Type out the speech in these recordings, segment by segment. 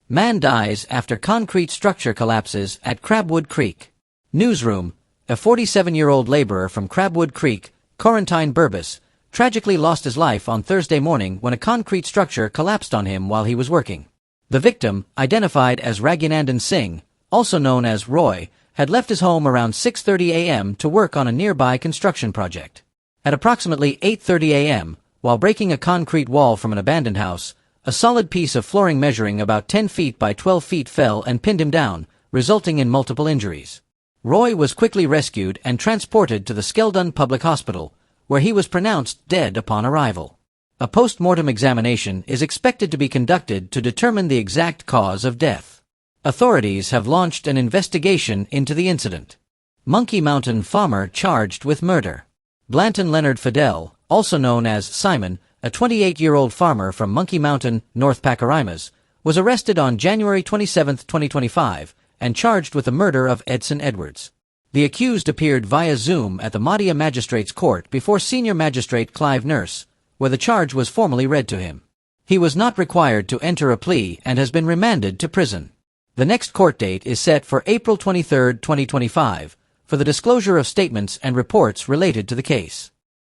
Man dies after concrete structure collapses at Crabwood Creek. Newsroom: a 47-year-old laborer from Crabwood Creek, Corentyne Burbus, tragically lost his life on Thursday morning when a concrete structure collapsed on him while he was working. The victim, identified as Raghunandan Singh, also known as Roy, had left his home around 6:30 a.m. to work on a nearby construction project. At approximately 8:30 a.m., while breaking a concrete wall from an abandoned house, a solid piece of flooring measuring about 10 feet by 12 feet fell and pinned him down, resulting in multiple injuries. Roy was quickly rescued and transported to the Skeldon Public Hospital, where he was pronounced dead upon arrival. A post-mortem examination is expected to be conducted to determine the exact cause of death. Authorities have launched an investigation into the incident. Monkey Mountain farmer charged with murder. Blanton Leonard Fidel, also known as Simon, a 28-year-old farmer from Monkey Mountain, North Pacaramas, was arrested on January 27, 2025, and charged with the murder of Edson Edwards. The accused appeared via Zoom at the Madhya Magistrates Court before Senior Magistrate Clive Nurse, where the charge was formally read to him. He was not required to enter a plea and has been remanded to prison. The next court date is set for April 23, 2025, for the disclosure of statements and reports related to the case.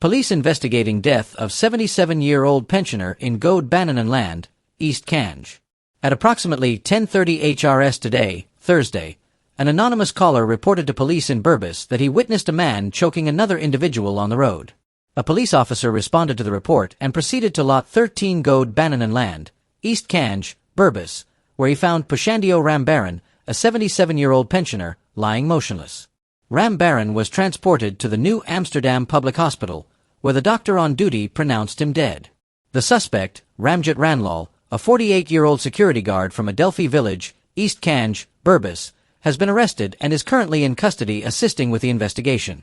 Police investigating death of 77-year-old pensioner in Gode Bannanan Land, East Kange. At approximately 10:30 HRS today, Thursday, an anonymous caller reported to police in Burbus that he witnessed a man choking another individual on the road. A police officer responded to the report and proceeded to Lot 13 Gode Bannanan Land, East Kange, Burbus, where he found Pushandio Rambaran, a 77-year-old pensioner, lying motionless. Rambaran was transported to the New Amsterdam Public Hospital, where the doctor on duty pronounced him dead. The suspect, Ramjit Ranlal, a 48-year-old security guard from Adelphi Village, East Kange, Burbus, has been arrested and is currently in custody assisting with the investigation.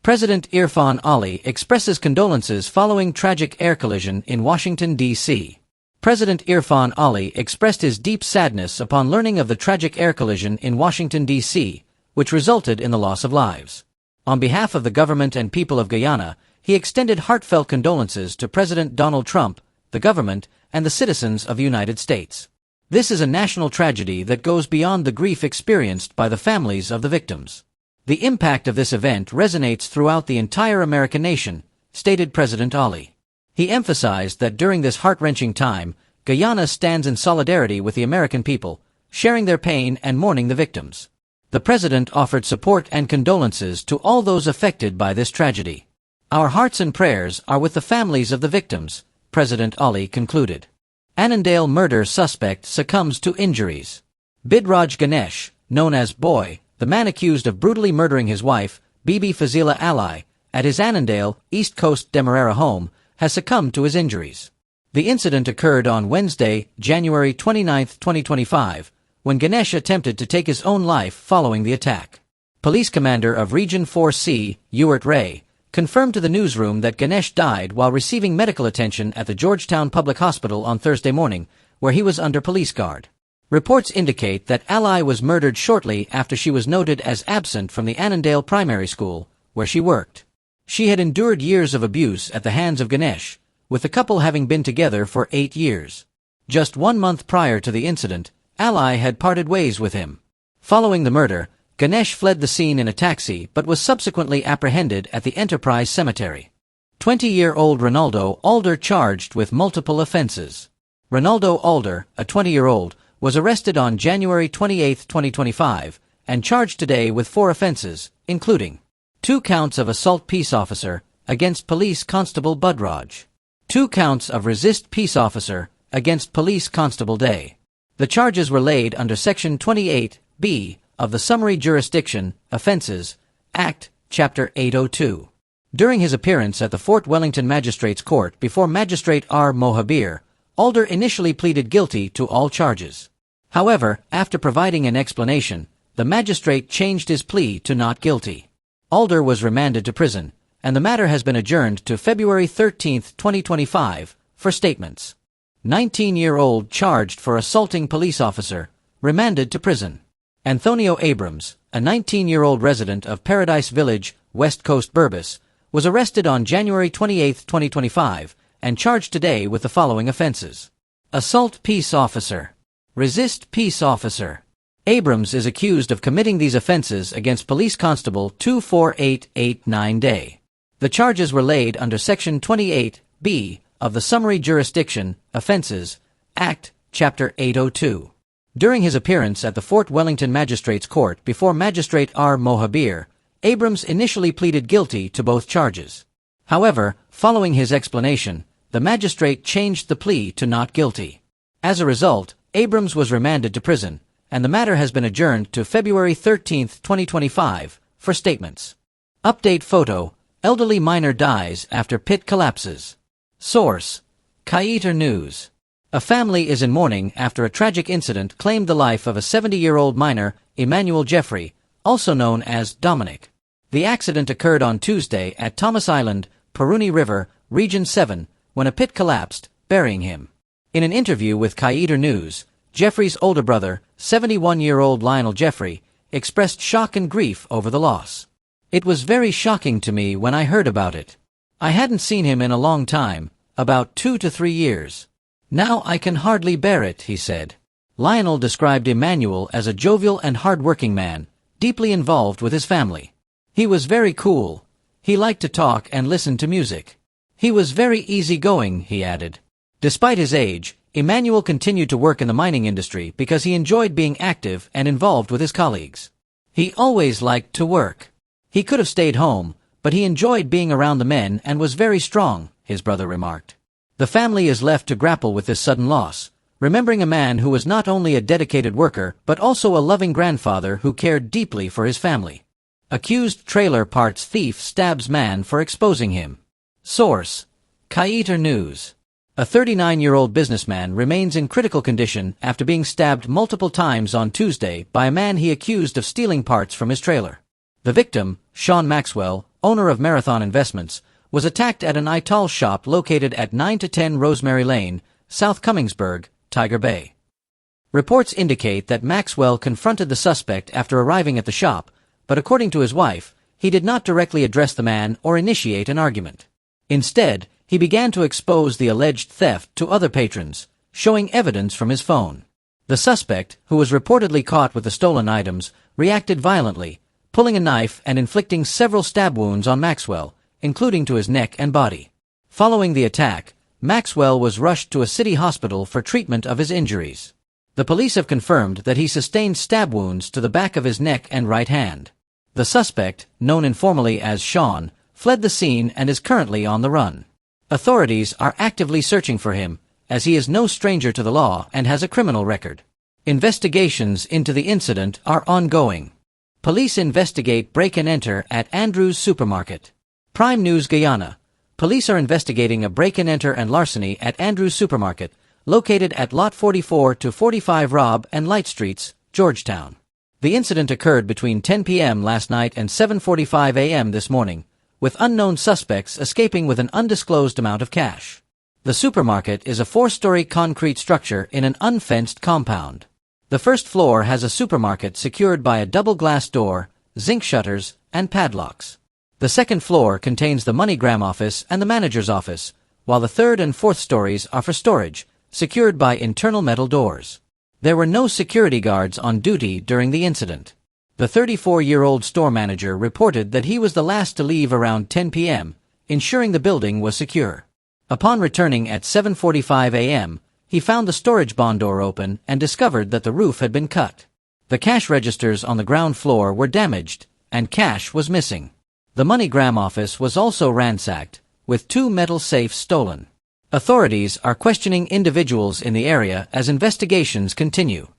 President Irfan Ali expresses condolences following tragic air collision in Washington, D.C. President Irfan Ali expressed his deep sadness upon learning of the tragic air collision in Washington, D.C., which resulted in the loss of lives. On behalf of the government and people of Guyana, he extended heartfelt condolences to President Donald Trump, the government, and the citizens of the United States. This is a national tragedy that goes beyond the grief experienced by the families of the victims. The impact of this event resonates throughout the entire American nation, stated President Ali. He emphasized that during this heart-wrenching time, Guyana stands in solidarity with the American people, sharing their pain and mourning the victims. The president offered support and condolences to all those affected by this tragedy. Our hearts and prayers are with the families of the victims, President Ali concluded. Annandale murder suspect succumbs to injuries. Bidraj Ganesh, known as Boy, the man accused of brutally murdering his wife, Bibi Fazila Ali, at his Annandale, East Coast Demerara home, has succumbed to his injuries. The incident occurred on Wednesday, January 29, 2025, when Ganesh attempted to take his own life following the attack. Police Commander of Region 4C, Ewart Ray, confirmed to the newsroom that Ganesh died while receiving medical attention at the Georgetown Public Hospital on Thursday morning, where he was under police guard. Reports indicate that Ali was murdered shortly after she was noted as absent from the Annandale Primary School, where she worked. She had endured years of abuse at the hands of Ganesh, with the couple having been together for 8 years. Just 1 month prior to the incident, Ali had parted ways with him. Following the murder, Ganesh fled the scene in a taxi but was subsequently apprehended at the Enterprise Cemetery. 20-year-old Ronaldo Alder charged with multiple offenses. Ronaldo Alder, a 20-year-old, was arrested on January 28, 2025, and charged today with 4 offenses, including 2 counts of assault peace officer against Police Constable Budraj, 2 counts of resist peace officer against Police Constable Day. The charges were laid under Section 28B of the Summary Jurisdiction Offences Act, Chapter 802. During his appearance at the Fort Wellington Magistrates Court before Magistrate R. Mohabir, Alder initially pleaded guilty to all charges. However, after providing an explanation, the magistrate changed his plea to not guilty. Alder was remanded to prison, and the matter has been adjourned to February 13, 2025, for statements. 19-year-old charged for assaulting police officer, remanded to prison. Antonio Abrams, a 19-year-old resident of Paradise Village, West Coast Burbus, was arrested on January 28, 2025, and charged today with the following offenses. Assault peace officer. resist peace officer. Abrams is accused of committing these offenses against Police Constable 24889 Day. The charges were laid under Section 28B of the Summary Jurisdiction Offenses Act, Chapter 802. During his appearance at the Fort Wellington Magistrates Court before Magistrate R. Mohabir, Abrams initially pleaded guilty to both charges. However, following his explanation, the magistrate changed the plea to not guilty. As a result, Abrams was remanded to prison, and the matter has been adjourned to February 13, 2025, for statements. Update photo: elderly miner dies after pit collapses. Source: Guyana News. A family is in mourning after a tragic incident claimed the life of a 70-year-old miner, Emmanuel Jeffrey, also known as Dominic. The accident occurred on Tuesday at Thomas Island, Peruni River, Region 7, when a pit collapsed, burying him. In an interview with Guyana News, Jeffrey's older brother, 71-year-old Lionel Jeffrey, expressed shock and grief over the loss. "It was very shocking to me when I heard about it. I hadn't seen him in a long time, about 2 to 3 years. Now I can hardly bear it," he said. Lionel described Emmanuel as a jovial and hard-working man, deeply involved with his family. "He was very cool. He liked to talk and listen to music. He was very easygoing," he added. Despite his age, Emmanuel continued to work in the mining industry because he enjoyed being active and involved with his colleagues. "He always liked to work. He could have stayed home, but he enjoyed being around the men and was very strong," his brother remarked. The family is left to grapple with this sudden loss, remembering a man who was not only a dedicated worker but also a loving grandfather who cared deeply for his family. Accused trailer parts thief stabs man for exposing him. Source: Guyana News. A 39-year-old businessman remains in critical condition after being stabbed multiple times on Tuesday by a man he accused of stealing parts from his trailer. The victim, Sean Maxwell, owner of Marathon Investments, was attacked at an Ital shop located at 9 to 10 Rosemary Lane, South Cummingsburg, Tiger Bay. Reports indicate that Maxwell confronted the suspect after arriving at the shop, but according to his wife, he did not directly address the man or initiate an argument. Instead, he began to expose the alleged theft to other patrons, showing evidence from his phone. The suspect, who was reportedly caught with the stolen items, reacted violently, pulling a knife and inflicting several stab wounds on Maxwell, including to his neck and body. Following the attack, Maxwell was rushed to a city hospital for treatment of his injuries. The police have confirmed that he sustained stab wounds to the back of his neck and right hand. The suspect, known informally as Sean, fled the scene and is currently on the run. Authorities are actively searching for him, as he is no stranger to the law and has a criminal record. Investigations into the incident are ongoing. Police investigate break-and-enter at Andrews Supermarket. Prime News Guyana. Police are investigating a break-and-enter and larceny at Andrews Supermarket, located at Lot 44 to 45 Robb and Light Streets, Georgetown. The incident occurred between 10 p.m. last night and 7:45 a.m. this morning, with unknown suspects escaping with an undisclosed amount of cash. The supermarket is a 4-story concrete structure in an unfenced compound. The first floor has a supermarket secured by a double glass door, zinc shutters, and padlocks. The second floor contains the MoneyGram office and the manager's office, while the third and fourth stories are for storage, secured by internal metal doors. There were no security guards on duty during the incident. The 34-year-old store manager reported that he was the last to leave around 10 p.m., ensuring the building was secure. Upon returning at 7:45 a.m., he found the storage bond door open and discovered that the roof had been cut. The cash registers on the ground floor were damaged, and cash was missing. The MoneyGram office was also ransacked, with 2 metal safes stolen. Authorities are questioning individuals in the area as investigations continue.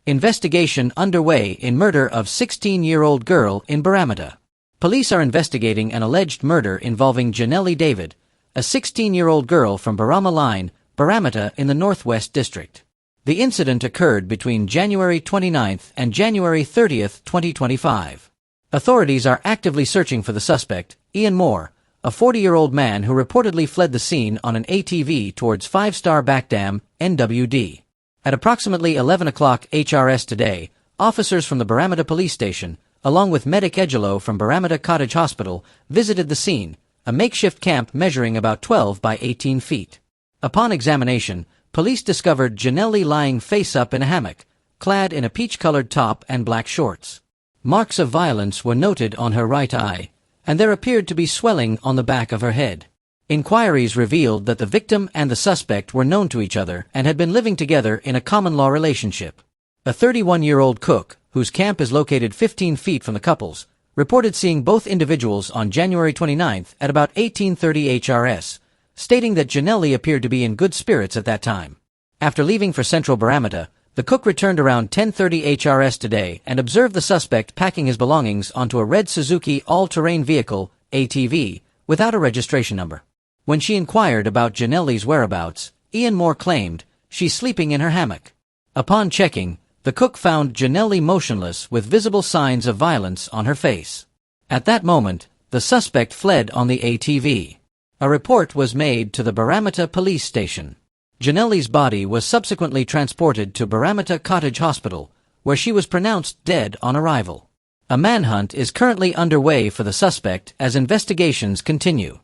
Investigation underway in murder of 16-year-old girl in Baramata. Police are investigating an alleged murder involving Janelle David, a 16-year-old girl from Barama Line, Baramata in the Northwest District. The incident occurred between January 29th and January 30th, 2025. Authorities are actively searching for the suspect, Ian Moore, a 40-year-old man who reportedly fled the scene on an ATV towards 5-Star Backdam, NWD. At approximately 11 o'clock HRS today, officers from the Baramata Police Station, along with Medic Egelo from Baramata Cottage Hospital, visited the scene, a makeshift camp measuring about 12 by 18 feet. Upon examination, police discovered Janelli lying face-up in a hammock, clad in a peach-colored top and black shorts. Marks of violence were noted on her right eye, and there appeared to be swelling on the back of her head. Inquiries revealed that the victim and the suspect were known to each other and had been living together in a common-law relationship. A 31-year-old cook, whose camp is located 15 feet from the couple's, reported seeing both individuals on January 29 at about 1830 HRS, stating that Janelli appeared to be in good spirits at that time. After leaving for Central Baramata, the cook returned around 10:30 HRS today and observed the suspect packing his belongings onto a red Suzuki all-terrain vehicle, ATV, without a registration number. When she inquired about Janelli's whereabouts, Ian Moore claimed, "She's sleeping in her hammock." Upon checking, the cook found Janelli motionless with visible signs of violence on her face. At that moment, the suspect fled on the ATV. A report was made to the Baramata police station. Janelli's body was subsequently transported to Baramata Cottage Hospital, where she was pronounced dead on arrival. A manhunt is currently underway for the suspect as investigations continue.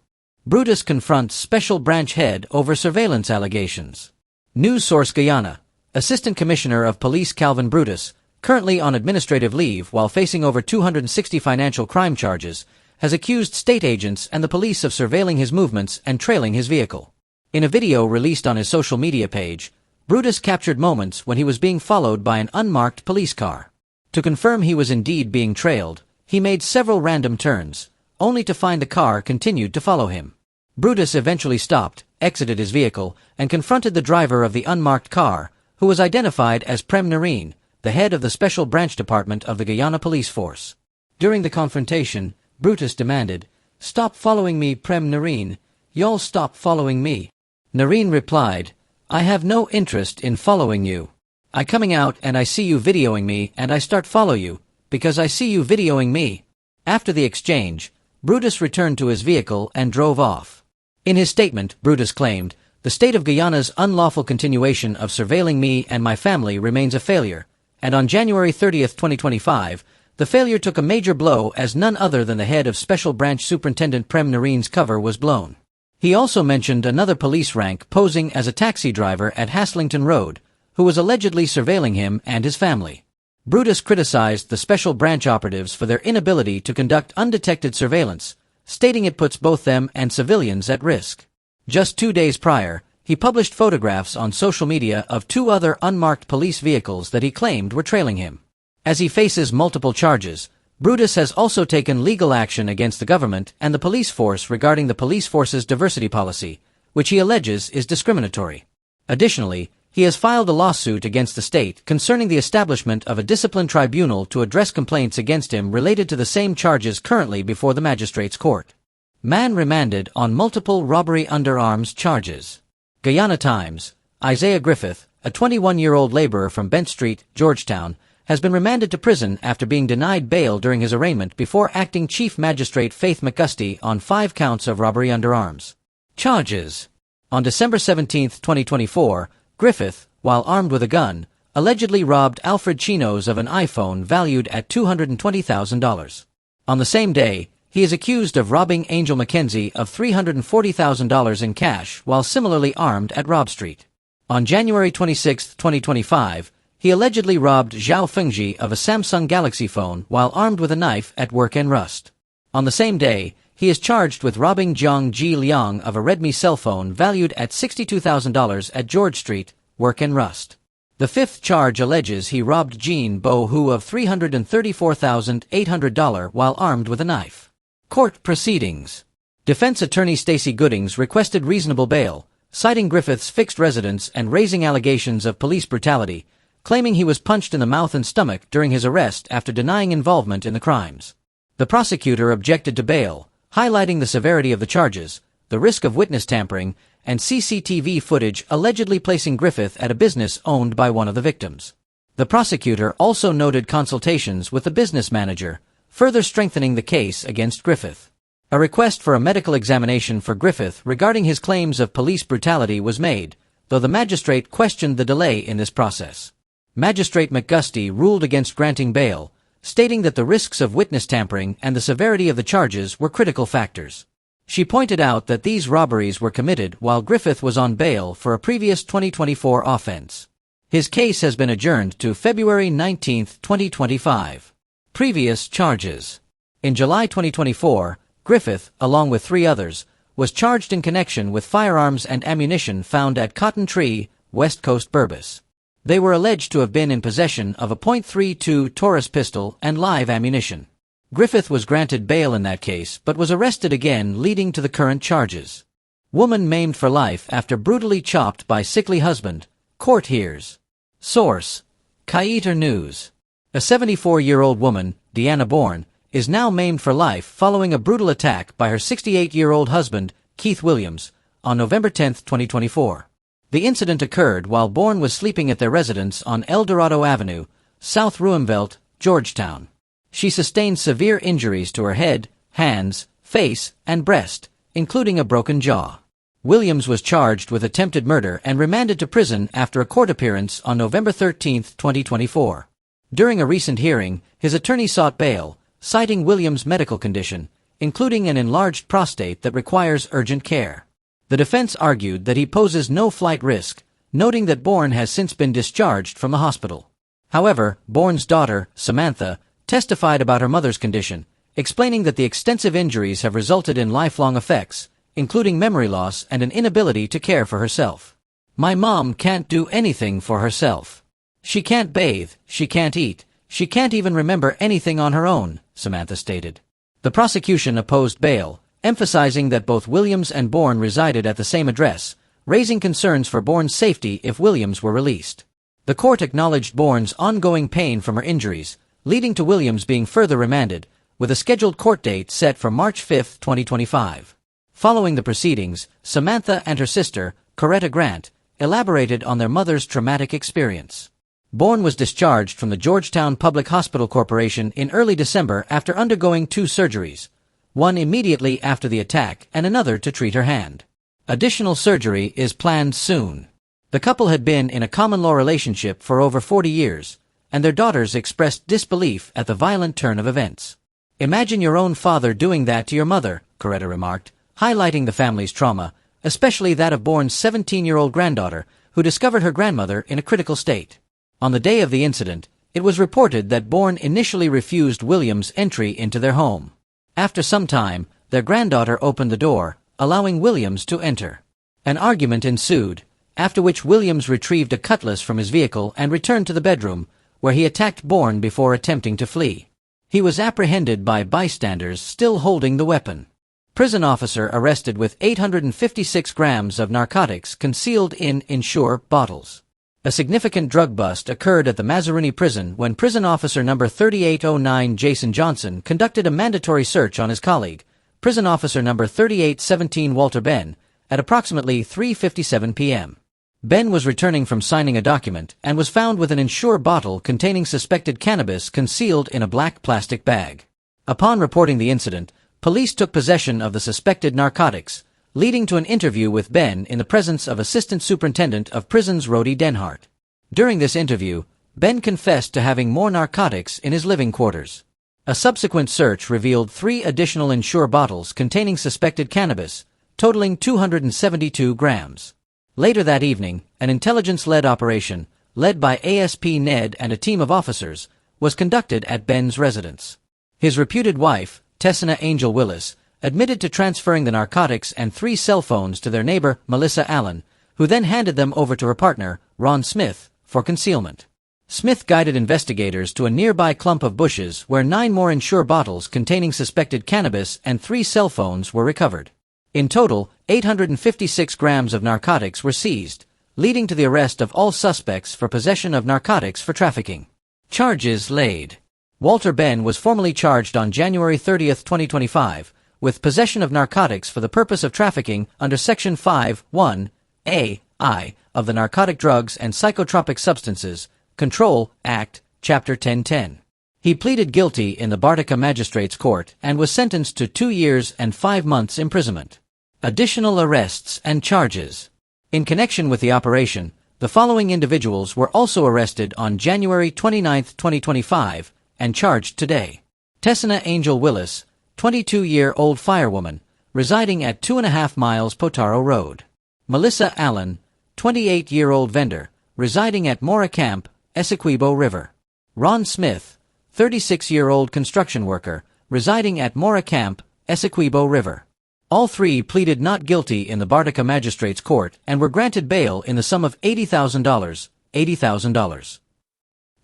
Brutus confronts Special Branch Head over surveillance allegations. News source Guyana. Assistant Commissioner of Police Calvin Brutus, currently on administrative leave while facing over 260 financial crime charges, has accused state agents and the police of surveilling his movements and trailing his vehicle. In a video released on his social media page, Brutus captured moments when he was being followed by an unmarked police car. To confirm he was indeed being trailed, he made several random turns, only to find the car continued to follow him. Brutus eventually stopped, exited his vehicle, and confronted the driver of the unmarked car, who was identified as Prem Nareen, the head of the Special Branch Department of the Guyana Police Force. During the confrontation, Brutus demanded, "Stop following me, Prem Nareen. Y'all stop following me." Nareen replied, "I have no interest in following you. I coming out and I see you videoing me and I start follow you, because I see you videoing me." After the exchange, Brutus returned to his vehicle and drove off. In his statement, Brutus claimed, "The state of Guyana's unlawful continuation of surveilling me and my family remains a failure, and on January 30, 2025, the failure took a major blow as none other than the head of Special Branch Superintendent Prem Nareen's cover was blown." He also mentioned another police rank posing as a taxi driver at Haslington Road, who was allegedly surveilling him and his family. Brutus criticized the Special Branch operatives for their inability to conduct undetected surveillance, stating it puts both them and civilians at risk. Just 2 days prior, he published photographs on social media of 2 other unmarked police vehicles that he claimed were trailing him. As he faces multiple charges, Brutus has also taken legal action against the government and the police force regarding the police force's diversity policy, which he alleges is discriminatory. Additionally, he has filed a lawsuit against the state concerning the establishment of a discipline tribunal to address complaints against him related to the same charges currently before the magistrate's court. Man remanded on multiple robbery under arms charges. Guyana Times. Isaiah Griffith, a 21-year-old laborer from Bent Street, Georgetown, has been remanded to prison after being denied bail during his arraignment before Acting Chief Magistrate Faith McGusty on 5 counts of robbery under arms. Charges. On December 17, 2024, Griffith, while armed with a gun, allegedly robbed Alfred Chinos of an iPhone valued at $220,000. On the same day, he is accused of robbing Angel McKenzie of $340,000 in cash while similarly armed at Robb Street. On January 26, 2025, he allegedly robbed Zhao Fengji of a Samsung Galaxy phone while armed with a knife at Work and Rust. On the same day, he is charged with robbing Jiang Ji Liang of a Redmi cell phone valued at $62,000 at George Street, Work and Rust. The 5th charge alleges he robbed Jean Bo Hu of $334,800 while armed with a knife. Court proceedings. Defense attorney Stacey Goodings requested reasonable bail, citing Griffith's fixed residence and raising allegations of police brutality, claiming he was punched in the mouth and stomach during his arrest after denying involvement in the crimes. The prosecutor objected to bail, highlighting the severity of the charges, the risk of witness tampering, and CCTV footage allegedly placing Griffith at a business owned by one of the victims. The prosecutor also noted consultations with the business manager, further strengthening the case against Griffith. A request for a medical examination for Griffith regarding his claims of police brutality was made, though the magistrate questioned the delay in this process. Magistrate McGusty ruled against granting bail, stating that the risks of witness tampering and the severity of the charges were critical factors. She pointed out that these robberies were committed while Griffith was on bail for a previous 2024 offense. His case has been adjourned to February 19, 2025. Previous charges. In July 2024, Griffith, along with 3 others, was charged in connection with firearms and ammunition found at Cotton Tree, West Coast, Burbus. They were alleged to have been in possession of a .32 Taurus pistol and live ammunition. Griffith was granted bail in that case but was arrested again, leading to the current charges. Woman maimed for life after brutally chopped by sickly husband, court hears. Source: Kaiser News. A 74-year-old woman, Deanna Bourne, is now maimed for life following a brutal attack by her 68-year-old husband, Keith Williams, on November 10, 2024. The incident occurred while Bourne was sleeping at their residence on El Dorado Avenue, South Ruimveldt, Georgetown. She sustained severe injuries to her head, hands, face, and breast, including a broken jaw. Williams was charged with attempted murder and remanded to prison after a court appearance on November 13, 2024. During a recent hearing, his attorney sought bail, citing Williams' medical condition, including an enlarged prostate that requires urgent care. The defense argued that he poses no flight risk, noting that Bourne has since been discharged from the hospital. However, Bourne's daughter, Samantha, testified about her mother's condition, explaining that the extensive injuries have resulted in lifelong effects, including memory loss and an inability to care for herself. My mom can't do anything for herself. She can't bathe, she can't eat, she can't even remember anything on her own, Samantha stated. The prosecution opposed bail, emphasizing that both Williams and Bourne resided at the same address, raising concerns for Bourne's safety if Williams were released. The court acknowledged Bourne's ongoing pain from her injuries, leading to Williams being further remanded, with a scheduled court date set for March 5, 2025. Following the proceedings, Samantha and her sister, Coretta Grant, elaborated on their mother's traumatic experience. Bourne was discharged from the Georgetown Public Hospital Corporation in early December after undergoing 2 surgeries, one immediately after the attack and another to treat her hand. Additional surgery is planned soon. The couple had been in a common-law relationship for over 40 years, and their daughters expressed disbelief at the violent turn of events. Imagine your own father doing that to your mother, Coretta remarked, highlighting the family's trauma, especially that of Bourne's 17-year-old granddaughter, who discovered her grandmother in a critical state. On the day of the incident, it was reported that Bourne initially refused Williams entry into their home. After some time, their granddaughter opened the door, allowing Williams to enter. An argument ensued, after which Williams retrieved a cutlass from his vehicle and returned to the bedroom, where he attacked Bourne before attempting to flee. He was apprehended by bystanders still holding the weapon. Prison officer arrested with 856 grams of narcotics concealed in Ensure bottles. A significant drug bust occurred at the Mazaruni prison when prison officer number 3809 Jason Johnson conducted a mandatory search on his colleague, prison officer number 3817 Walter Ben, at approximately 3:57 p.m. Ben was returning from signing a document and was found with an Ensure bottle containing suspected cannabis concealed in a black plastic bag. Upon reporting the incident, police took possession of the suspected narcotics, leading to an interview with Ben in the presence of Assistant Superintendent of Prisons Rhodey Denhart. During this interview, Ben confessed to having more narcotics in his living quarters. A subsequent search revealed 3 additional Ensure bottles containing suspected cannabis, totaling 272 grams. Later that evening, an intelligence-led operation, led by ASP Ned and a team of officers, was conducted at Ben's residence. His reputed wife, Tessina Angel Willis, admitted to transferring the narcotics and 3 cell phones to their neighbor, Melissa Allen, who then handed them over to her partner, Ron Smith, for concealment. Smith guided investigators to a nearby clump of bushes where 9 more Ensure bottles containing suspected cannabis and 3 cell phones were recovered. In total, 856 grams of narcotics were seized, leading to the arrest of all suspects for possession of narcotics for trafficking. Charges laid. Walter Ben was formally charged on January 30, 2025, with possession of narcotics for the purpose of trafficking under Section 5(1)(a)(i) of the Narcotic Drugs and Psychotropic Substances Control Act, Chapter 1010. He pleaded guilty in the Bartica Magistrates Court and was sentenced to 2 years and 5 months imprisonment. Additional arrests and charges. In connection with the operation, the following individuals were also arrested on January 29, 2025, and charged today. Tessina Angel Willis, 22-year-old firewoman, residing at 2.5 miles Potaro Road. Melissa Allen, 28-year-old vendor, residing at Mora Camp, Essequibo River. Ron Smith, 36-year-old construction worker, residing at Mora Camp, Essequibo River. All three pleaded not guilty in the Bartica Magistrates Court and were granted bail in the sum of $80,000.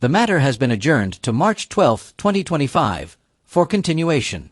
The matter has been adjourned to March 12, 2025, for continuation.